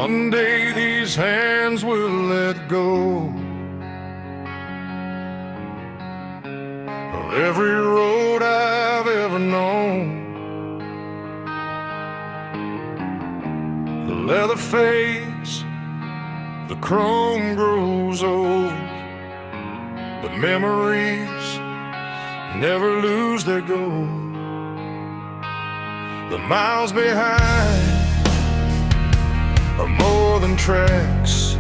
One day these hands will let go of every road I've ever known. The leather fades, the chrome grows old, but memories never lose their gold. The miles behind are more than tracks.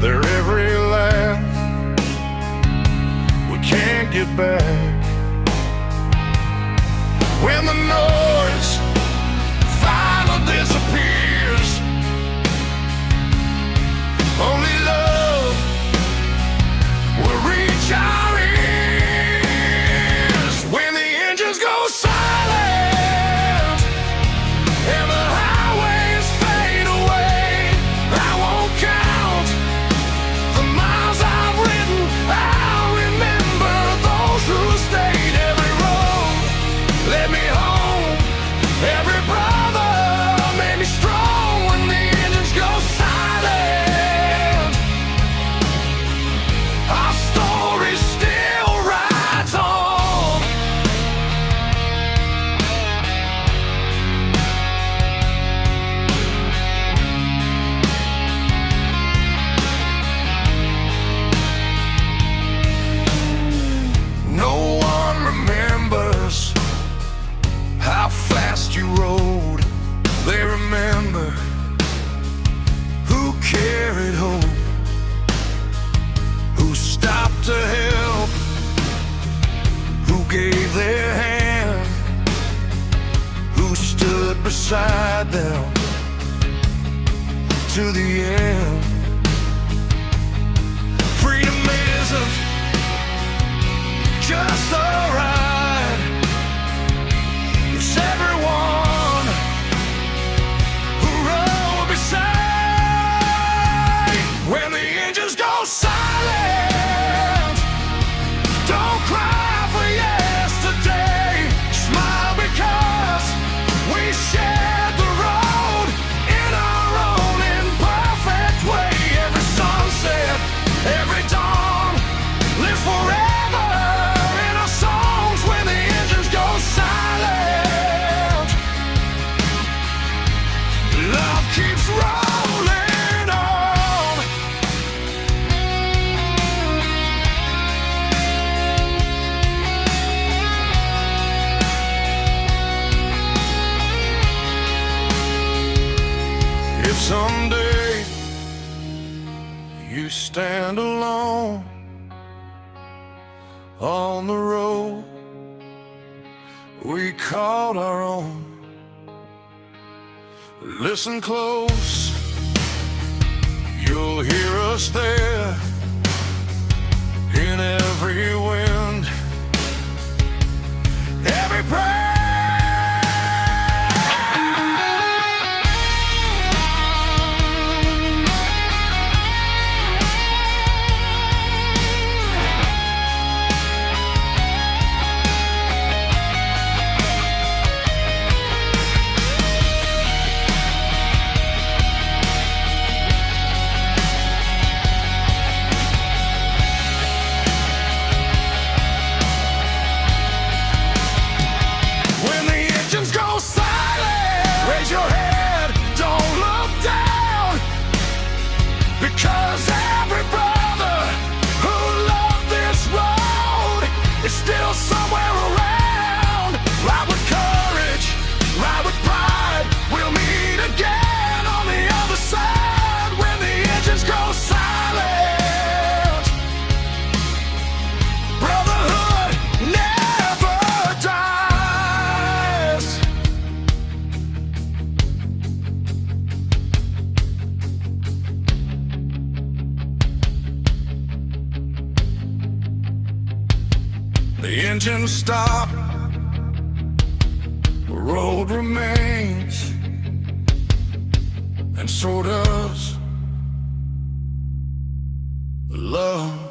They're every laugh we can't get back. When the noise finally disappears, only love will reach our ears. When the engines go silent and the highways fade away, I won't count the miles I've ridden. I'll remember those who stayed. Every road led me home, every brother made me strong. When the engines go silent, our story still rides on. No one remembers how fast you rode. They remember who carried hope, who stopped to help, who gave their hand, who stood beside them to the end. Freedom isn't just a ride, it's everyone who rode beside. When the engines go silent, don't cry for yesterday. Smile because we shared the road in our own imperfect way. Every sunset, every dawn lives forever in our songs. When the engines go silent, love keeps rolling on. If someday you stand alone on the road we called our own, listen close, you'll hear us there in every wind, every prayer. Raise your head, don't look down, because every brother who loved this road is still somewhere around. Ride with courage, ride with pride, we'll meet again on the other side. When the engines go silent, brotherhood never dies. The engine stopped, the road remains, and so does love.